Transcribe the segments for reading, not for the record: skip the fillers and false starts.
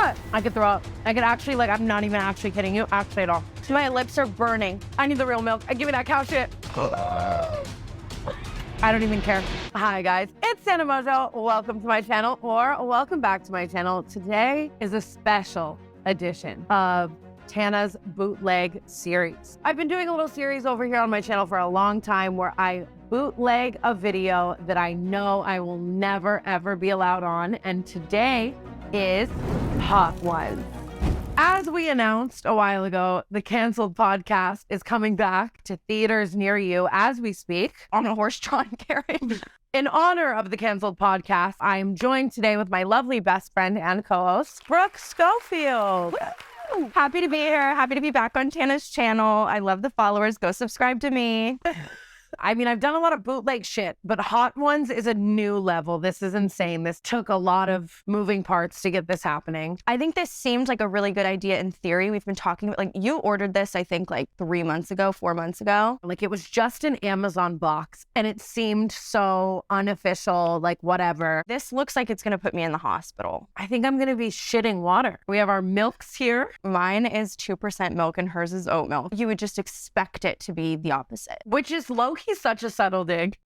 what? I could throw up. I could actually, like, I'm not even actually kidding you. Actually at all. My lips are burning. I need the real milk. Give me that cow shit. I don't even care. Hi guys, it's Tana Mongeau. Welcome to my channel, or welcome back to my channel. Today is a special edition of Tana's bootleg series. I've been doing a little series over here on my channel for a long time where I bootleg a video that I know I will never ever be allowed on, and today is Hot Ones. As we announced a while ago, the canceled podcast is coming back to theaters near you as we speak on a horse-drawn carriage. In honor of the canceled podcast, I am joined today with my lovely best friend and co-host, Brooke Schofield. Woo! Happy to be here. Happy to be back on Tana's channel. I love the followers. Go subscribe to me. I mean, I've done a lot of bootleg shit, but Hot Ones is a new level. This is insane. This took a lot of moving parts to get this happening. I think this seemed like a really good idea in theory. We've been talking about, like, you ordered this, I think, like 4 months ago. Like, it was just an Amazon box, and it seemed so unofficial, like, whatever. This looks like it's going to put me in the hospital. I think I'm going to be shitting water. We have our milks here. Mine is 2% milk and hers is oat milk. You would just expect it to be the opposite. Which is low-key such a subtle dig.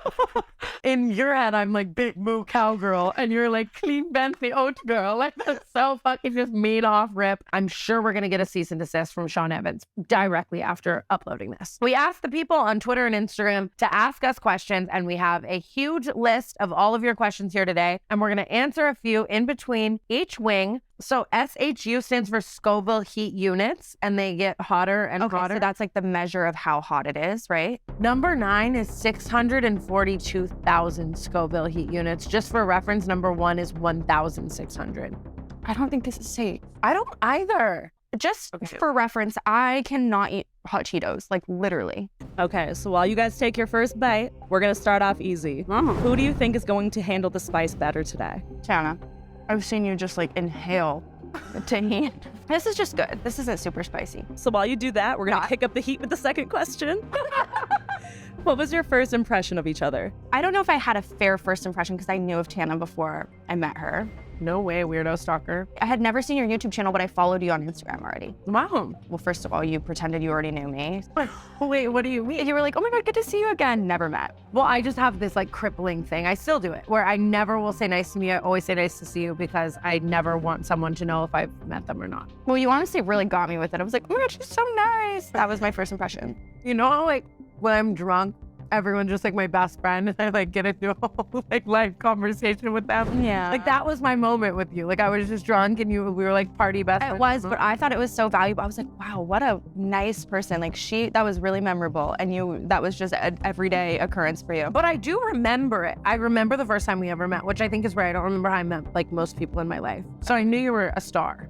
In your head, I'm like big moo cowgirl, and you're like clean Bentley oat girl. Like, that's so fucking just meat off rip. I'm sure we're gonna get a cease and desist from Sean Evans directly after uploading this. We asked the people on Twitter and Instagram to ask us questions, and we have a huge list of all of your questions here today, and we're gonna answer a few in between each wing. So SHU stands for Scoville heat units, and they get hotter and hotter. So that's like the measure of how hot it is, right? Number 9 is 642,000 Scoville heat units. Just for reference, number 1 is 1,600. I don't think this is safe. I don't either. Just for reference, I cannot eat hot Cheetos, like literally. Okay, so while you guys take your first bite, we're gonna start off easy. Who do you think is going to handle the spice better today? Tana, I've seen you just like inhale tahini. This is just good. This isn't super spicy. So while you do that, we're gonna kick up the heat with the second question. What was your first impression of each other? I don't know if I had a fair first impression because I knew of Tana before I met her. No way, weirdo stalker. I had never seen your YouTube channel, but I followed you on Instagram already. Wow. Well, first of all, you pretended you already knew me. Wait, what do you mean? You were like, oh my God, good to see you again. Never met. Well, I just have this like crippling thing. I still do it, where I never will say nice to me. I always say nice to see you because I never want someone to know if I've met them or not. Well, you honestly really got me with it. I was like, oh my God, she's so nice. That was my first impression. You know, like when I'm drunk, everyone's just like my best friend, and I like get into a whole like life conversation with them. Yeah. Like that was my moment with you. Like I was just drunk and we were like party best friends. It was, but I thought it was so valuable. I was like, wow, what a nice person. Like that was really memorable. And that was just an everyday occurrence for you. But I do remember it. I remember the first time we ever met, which I think is rare. I don't remember how I met like most people in my life. So I knew you were a star.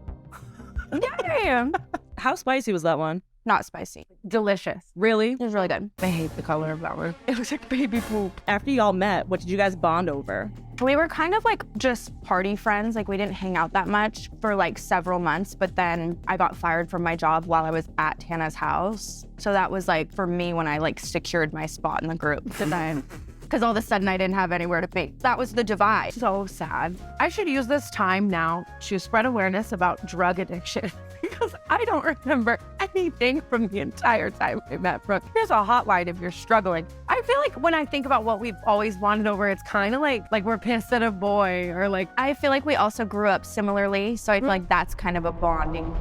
Yeah. How spicy was that one? Not spicy. Delicious. Really? It was really good. I hate the color of that one. It was like baby poop. After y'all met, what did you guys bond over? We were kind of like just party friends. Like we didn't hang out that much for like several months, but then I got fired from my job while I was at Tana's house. So that was like for me when I like secured my spot in the group. Because all of a sudden I didn't have anywhere to be. That was the divide. So sad. I should use this time now to spread awareness about drug addiction because I don't remember anything from the entire time we met Brooke. Here's a hotline if you're struggling. I feel like when I think about what we've always bonded over, it's kind of like we're pissed at a boy or like. I feel like we also grew up similarly, so I feel like that's kind of a bonding.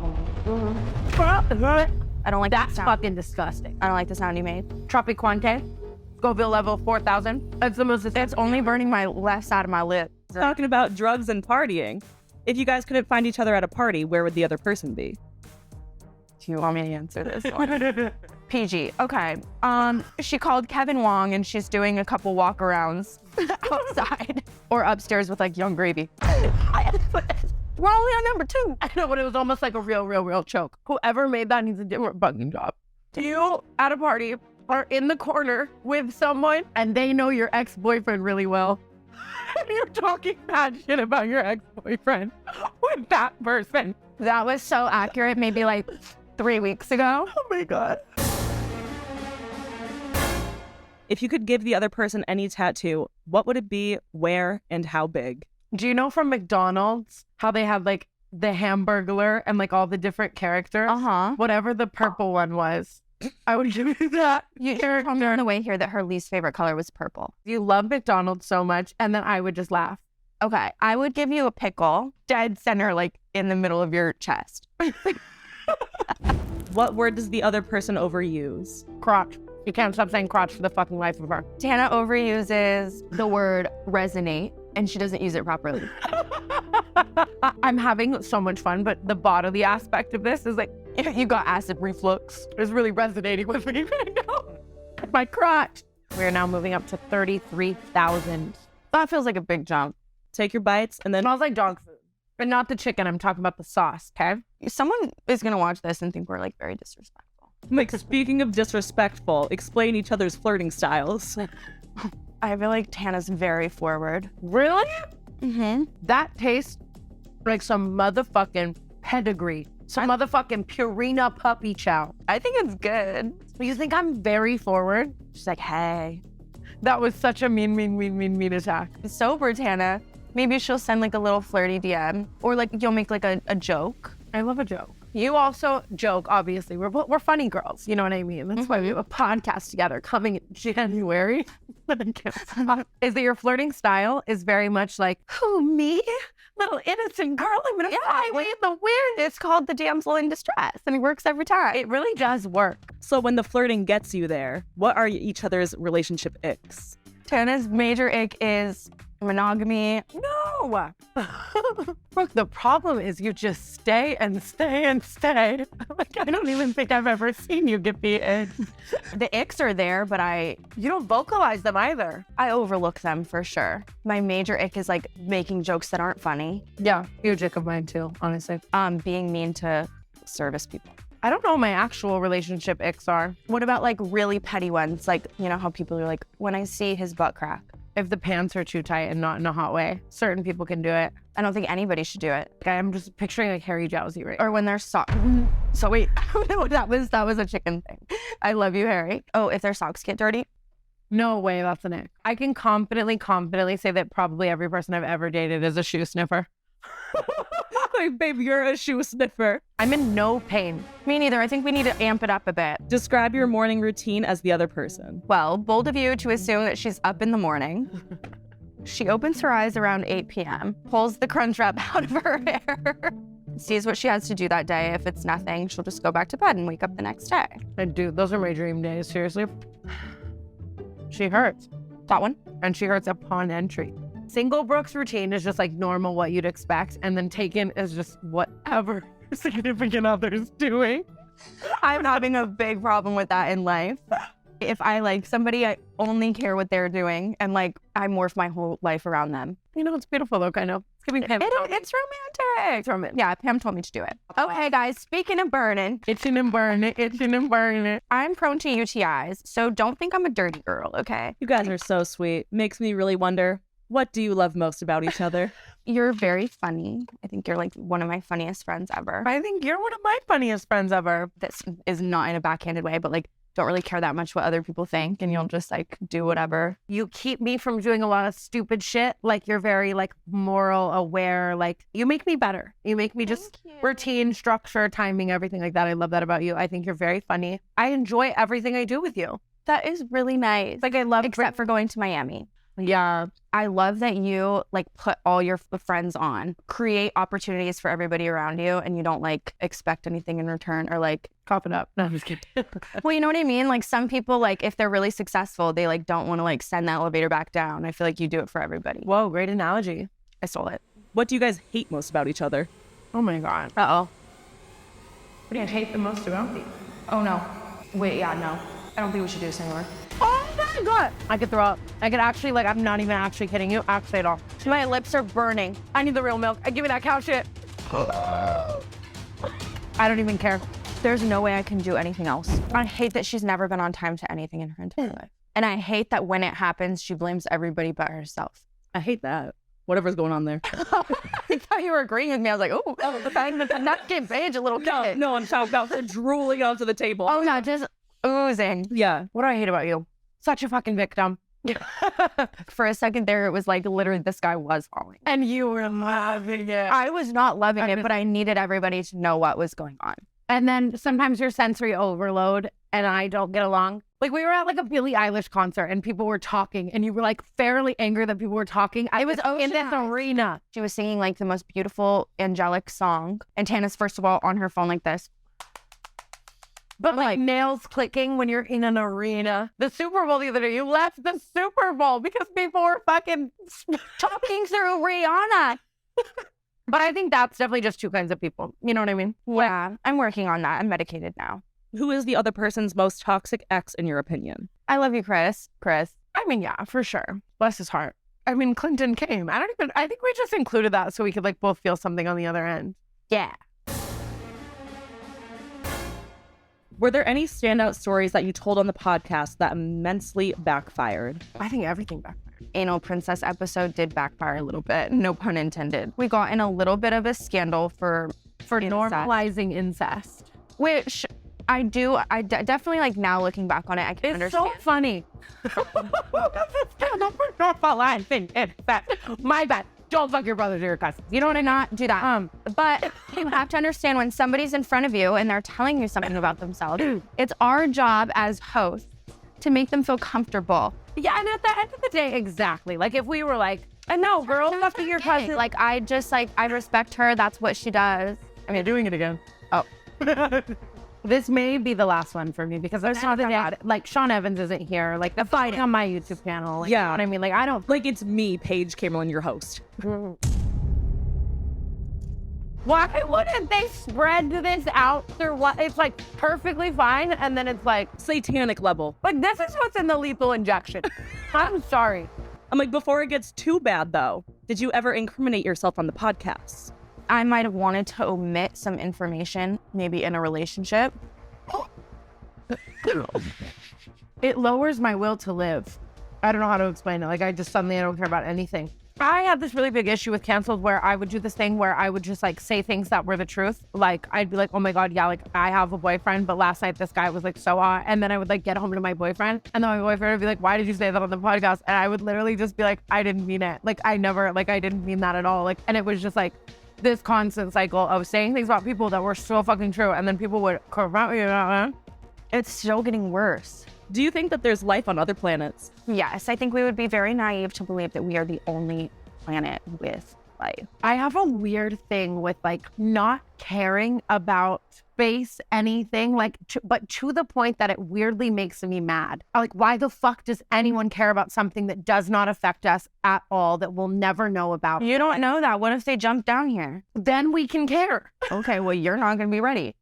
I don't like That's that sound. fucking disgusting. I don't like the sound you made. Tropiquante, Scoville level 4,000. That's the most. It's only burning my left side of my lip. Talking about drugs and partying. If you guys couldn't find each other at a party, where would the other person be? Do you want me to answer this one? PG. Okay. She called Kevin Wong and she's doing a couple walkarounds outside or upstairs with like Young Gravy. We're only on number 2. I know, but it was almost like a real choke. Whoever made that needs a different fucking job. You at a party are in the corner with someone and they know your ex-boyfriend really well. And you're talking bad shit about your ex-boyfriend with that person. That was so accurate. Maybe like 3 weeks ago. Oh my God. If you could give the other person any tattoo, what would it be, where, and how big? Do you know from McDonald's how they have like the Hamburglar and like all the different characters, whatever the purple one was, I would give you that. You told me on the way here that her least favorite color was purple. You love McDonald's so much, and then I would just laugh. Okay, I would give you a pickle, dead center, like in the middle of your chest. What word does the other person overuse? Crotch. You can't stop saying crotch for the fucking life of her. Tana overuses the word resonate, and she doesn't use it properly. I'm having so much fun, but the bodily aspect of this is like, You got acid reflux. is really resonating with me right now. My crotch. We're now moving up to 33,000. That feels like a big jump. Take your bites and It then smells like dog food. But not the chicken. I'm talking about the sauce, okay? Someone is gonna watch this and think we're like very disrespectful. like, speaking of disrespectful, explain each other's flirting styles. I feel like Tana's very forward. Really? Mm-hmm. That tastes like some motherfucking pedigree. Some motherfucking Purina puppy chow. I think it's good. You think I'm very forward? She's like, hey. That was such a mean attack. Sober Tana. Maybe she'll send like a little flirty DM, or like you'll make like a joke. I love a joke. You also joke, obviously. We're funny girls, you know what I mean? That's why we have a podcast together coming in January. Is that your flirting style is very much like, who, me? Little innocent girl, I'm gonna fly away in the wind. It's called the damsel in distress, and it works every time. It really does work. So when the flirting gets you there, what are each other's relationship icks? Tana's major ick is monogamy. No! Brooke, the problem is you just stay and stay and stay. Like, I don't even think I've ever seen you get beaten. The icks are there, but You don't vocalize them either. I overlook them for sure. My major ick is like making jokes that aren't funny. Yeah, huge ick of mine too, honestly. Being mean to service people. I don't know what my actual relationship icks are. What about like really petty ones? Like, you know how people are like, when I see his butt crack. If the pants are too tight and not in a hot way, certain people can do it. I don't think anybody should do it. Okay, I'm just picturing like Harry Jowsey right Or when they're So wait, no, that was a chicken thing. I love you, Harry. Oh, if their socks get dirty. No way, that's an ick. I can confidently say that probably every person I've ever dated is a shoe sniffer. Like, babe, you're a shoe sniffer. I'm in no pain. Me neither. I think we need to amp it up a bit. Describe your morning routine as the other person. Well, bold of you to assume that she's up in the morning. She opens her eyes around 8 p.m., pulls the crunch wrap out of her hair, sees what she has to do that day. If it's nothing, she'll just go back to bed and wake up the next day. I do. Those are my dream days, seriously. She hurts. That one? And she hurts upon entry. Single Brooke's routine is just like normal, what you'd expect, and then taken is just whatever your significant other's doing. I'm having a big problem with that in life. If I like somebody, I only care what they're doing, and like I morph my whole life around them. You know, it's beautiful though, kind of. It's giving Pam. It's romantic. It's romantic. Yeah, Pam told me to do it. Okay, guys, speaking of burning, Itching and burning, itching and burning. I'm prone to UTIs, so don't think I'm a dirty girl, okay? You guys are so sweet. Makes me really wonder, what do you love most about each other? You're very funny. I think you're like one of my funniest friends ever. I think you're one of my funniest friends ever. This is not in a backhanded way, but like don't really care that much what other people think, and you'll just like do whatever. You keep me from doing a lot of stupid shit. Like you're very like moral aware. Like you make me better. You make me just routine, structure, timing, everything like that. I love that about you. I think you're very funny. I enjoy everything I do with you. That is really nice. Like I love except for going to Miami. Yeah. I love that you like put all your friends on, create opportunities for everybody around you, and you don't like expect anything in return or like cough it up. No, I'm just kidding. Well, you know what I mean? Like some people, like if they're really successful, they like don't want to like send the elevator back down. I feel like you do it for everybody. Whoa, great analogy. I stole it. What do you guys hate most about each other? Oh my God. Uh-oh. What do you hate the most about me? Oh no. Wait, yeah, no. I don't think we should do this anymore. Oh my God. I could throw up. I could actually, like, I'm not even actually kidding you. Actually at all. My lips are burning. I need the real milk. Give me that cow shit. I don't even care. There's no way I can do anything else. I hate that she's never been on time to anything in her entire life. And I hate that when it happens, she blames everybody but herself. I hate that. Whatever's going on there. I thought you were agreeing with me. I was like, oh, the fact that the napkin page, a little kid. No, I'm talking about her drooling onto the table. Oh, no, just oozing. Yeah. What do I hate about you? Such a fucking victim. For a second there, it was like literally the sky was falling. And you were loving it. I was not loving it, but I needed everybody to know what was going on. And then sometimes you're sensory overload and I don't get along. Like we were at like a Billie Eilish concert and people were talking and you were like fairly angry that people were talking. I was in this arena. She was singing like the most beautiful angelic song. And Tana's first of all on her phone like this. But like nails clicking when you're in an arena. The Super Bowl the other day, you left the Super Bowl because people were fucking talking through Rihanna. But I think that's definitely just two kinds of people. You know what I mean? Yeah, I'm working on that. I'm medicated now. Who is the other person's most toxic ex in your opinion? I love you, Chris. I mean, yeah, for sure. Bless his heart. I mean, Clinton came. I think we just included that so we could like both feel something on the other end. Yeah. Were there any standout stories that you told on the podcast that immensely backfired? I think everything backfired. Anal Princess episode did backfire a little bit. No pun intended. We got in a little bit of a scandal for normalizing incest. Which I definitely like now looking back on it, I can understand. It's so funny. My bad. Don't fuck your brothers or your cousins. You don't want to not do that. But you have to understand when somebody's in front of you and they're telling you something about themselves, it's our job as hosts to make them feel comfortable. Yeah, and at the end of the day, exactly. Like if we were like, no, girl, fuck your cousin. Like I respect her. That's what she does. I mean, doing it again. Oh. This may be the last one for me because there's not that. Like Sean Evans isn't here. Like the fighting on my YouTube channel. Like, yeah. You know what I mean? Like I don't. Like it's me, Paige Cameron, your host. Why wouldn't they spread this out through what? It's like perfectly fine. And then it's like satanic level. Like this is what's in the lethal injection. I'm sorry. I'm like, before it gets too bad though, did you ever incriminate yourself on the podcast? I might have wanted to omit some information, maybe in a relationship. It lowers my will to live. I don't know how to explain it. Like I don't care about anything. I had this really big issue with canceled where I would do this thing where I would just like say things that were the truth. Like I'd be like, oh my God, yeah, like I have a boyfriend, but last night this guy was like so hot. And then I would like get home to my boyfriend and then my boyfriend would be like, why did you say that on the podcast? And I would literally just be like, I didn't mean it. Like I didn't mean that at all. Like, and it was just like this constant cycle of saying things about people that were so fucking true. And then people would confront me about it. It's still getting worse. Do you think that there's life on other planets? Yes, I think we would be very naive to believe that we are the only planet with life. I have a weird thing with like not caring about space, anything, like, but to the point that it weirdly makes me mad. Like, why the fuck does anyone care about something that does not affect us at all, that we'll never know about? You don't know that. What if they jump down here? Then we can care. Okay, well, you're not going to be ready.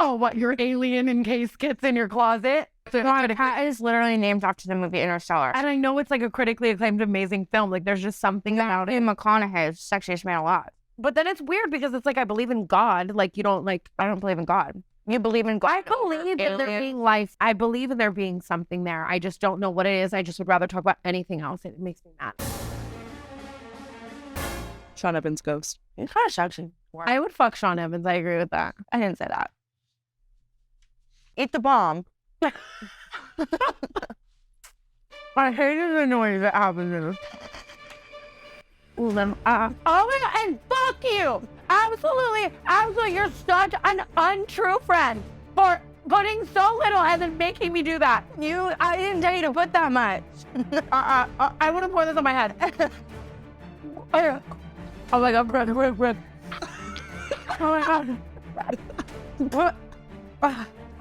Oh, what, your alien in case kits in your closet? Cat is literally named after the movie Interstellar. And I know it's like a critically acclaimed amazing film. Like there's just something about it. McConaughey is the sexiest man alive. But then it's weird because it's like, I believe in God. Like you don't like, I don't believe in God. You believe in God. I believe that there being life. I believe in there being something there. I just don't know what it is. I just would rather talk about anything else. It makes me mad. Sean Evans ghost. It's kind of sexy. I would fuck Sean Evans. I agree with that. I didn't say that. Eat the bomb. I hated the noise that happened. Oh my God, and fuck you! Absolutely, you're such an untrue friend for putting so little and then making me do that. I didn't tell you to put that much. I want to pour this on my head. Oh my God, breath. Oh my God. What?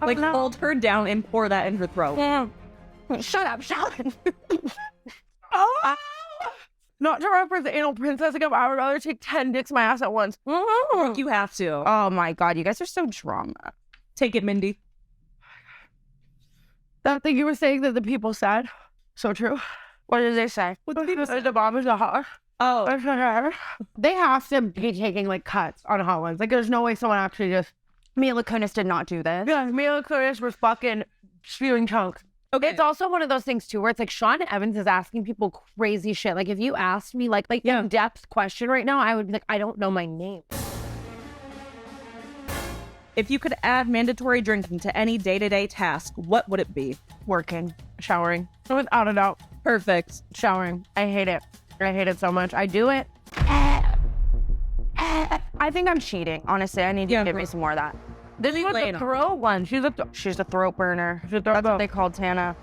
Like, hold her down and pour that in her throat. Shut up, Sean. Oh! Not to reference the anal princess again, but I would rather take 10 dicks in my ass at once. You have to. Oh my God, you guys are so drama. Take it, Mindy. That thing you were saying that the people said, so true. What did they say? What the people said? The bomb is a hot. Oh. They have to be taking like cuts on hot ones. Like there's no way someone actually just... Mila Kunis did not do this. Yeah, Mila Kunis was fucking spewing chunks. Okay. It's also one of those things too, where it's like Sean Evans is asking people crazy shit. Like if you asked me like in-depth question right now, I would be like, I don't know my name. If you could add mandatory drinking to any day-to-day task, what would it be? Working. Showering. Without a doubt. Perfect. Showering. I hate it. I hate it so much. I do it. I think I'm cheating. Honestly, I need you to give me some more of that. This is the throat one. She's She's a throat burner. She's a That's what they called Tana.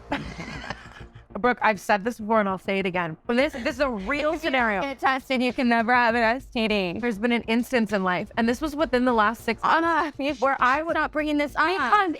Brooke, I've said this before and I'll say it again. This is a real scenario. Get tested, you can never have an STD. There's been an instance in life, and this was within the last 6 months, where I was not bringing this up.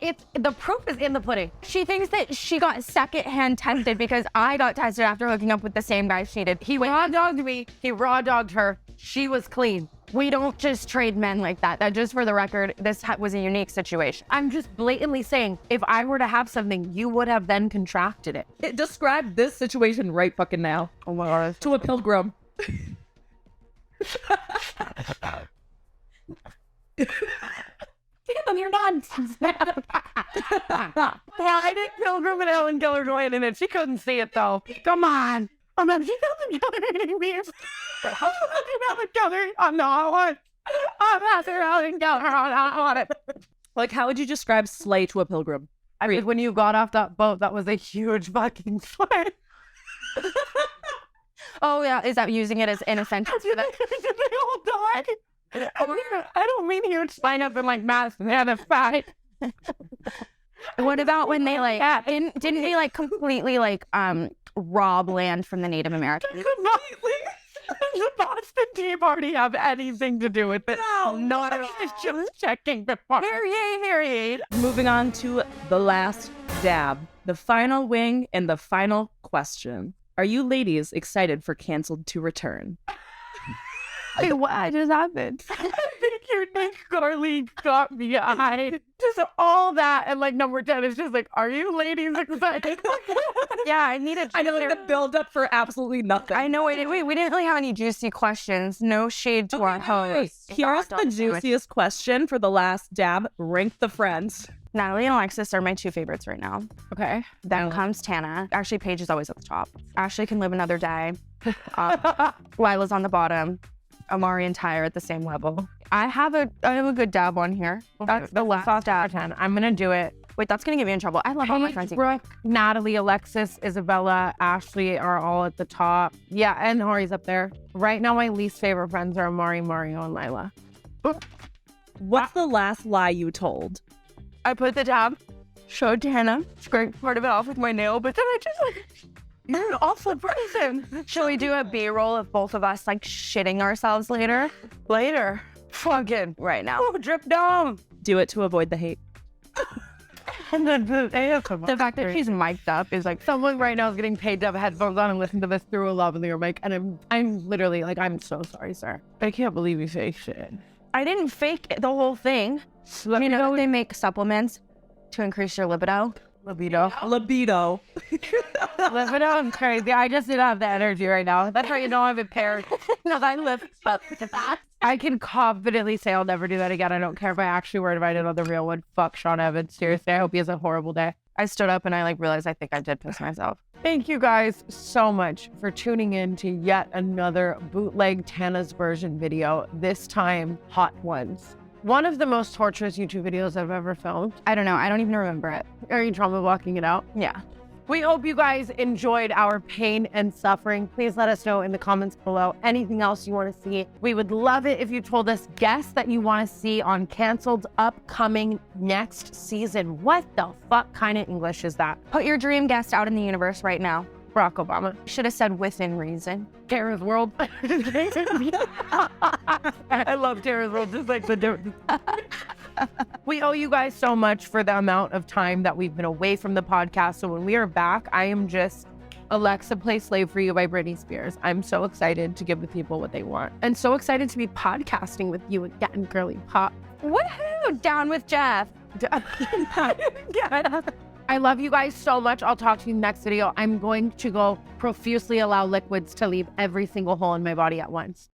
because the proof is in the pudding. She thinks that she got secondhand tested because I got tested after hooking up with the same guy she did. He raw dogged me. He raw dogged her. She was clean. We don't just trade men like that. That just for the record, this was a unique situation. I'm just blatantly saying, if I were to have something, you would have then contracted it. Describe this situation right fucking now. Oh my God. To a pilgrim. Damn, you're not. I did Pilgrim and Ellen Keller joined in it. She couldn't see it though. Come on. I'm not Ellen Keller me. Ellen Keller. I'm not. I'm after Ellen Keller. I want it. Like, how would you describe slay to a pilgrim? I mean, when you got off that boat, that was a huge fucking slay. Oh yeah, is that using it as in a sentence for that? They all died. I don't mean huge spine up in like mass and a fight. What about when they like didn't they like completely like rob land from the Native Americans? Completely. Does the Boston Tea Party have anything to do with it? No, not at all. It's just checking the part. Period. Moving on to the last dab, the final wing, and the final question. Are you ladies excited for Canceled to return? Wait, what just happened? I think your Nick Garlic got me eyed. Just all that, and like number 10 is just like, are you ladies excited? Yeah, I needed. I know, like the build up for absolutely nothing. I know. We didn't really have any juicy questions. No shade to our host. Here's the juiciest question for the last dab. Rank the friends. Natalie and Alexis are my two favorites right now. Okay. Then comes Tana. Actually, Paige is always at the top. Ashley can live another day. Lila's on the bottom. Amari and Ty are at the same level. I have a good dab on here. That's the last dab. 10. I'm gonna do it. Wait, that's gonna get me in trouble. I love all my friends. Brooke, Natalie, Alexis, Isabella, Ashley are all at the top. Yeah, and Hori's up there. Right now, my least favorite friends are Amari, Mario, and Lila. What's the last lie you told? I put the dab, showed Tana, scraped part of it off with my nail, but then I just like, you're an awful person. Shall we do a B-roll of both of us like shitting ourselves later? Later. Fucking right now. Oh, drip down. Do it to avoid the hate. And then The fact that she's mic'd up is like, someone right now is getting paid to have headphones on and listen to this through a lavalier mic, and I'm literally like, I'm so sorry, sir. I can't believe you fake shit. I didn't fake the whole thing. You know, they make supplements to increase your libido. Libido. Libido. Libido, I'm crazy. I just didn't have the energy right now. That's how you know I'm impaired. No, I live up to that. I can confidently say I'll never do that again. I don't care if I actually were invited on the real one. Fuck Sean Evans. Seriously, I hope he has a horrible day. I stood up and I like realized I think I did piss myself. Thank you guys so much for tuning in to yet another bootleg Tana's version video, this time Hot Ones. One of the most torturous YouTube videos I've ever filmed. I don't know. I don't even remember it. Are you trauma walking it out? Yeah. We hope you guys enjoyed our pain and suffering. Please let us know in the comments below anything else you want to see. We would love it if you told us guests that you want to see on Canceled's upcoming next season. What the fuck kind of English is that? Put your dream guest out in the universe right now. Barack Obama. Should have said within reason. Tara's World. I love Tara's World, just like the difference. We owe you guys so much for the amount of time that we've been away from the podcast. So when we are back, I am just Alexa Play Slave for You by Britney Spears. I'm so excited to give the people what they want. And so excited to be podcasting with you again, girly pop. Woohoo! Down with Jeff. I love you guys so much. I'll talk to you in the next video. I'm going to go profusely allow liquids to leave every single hole in my body at once.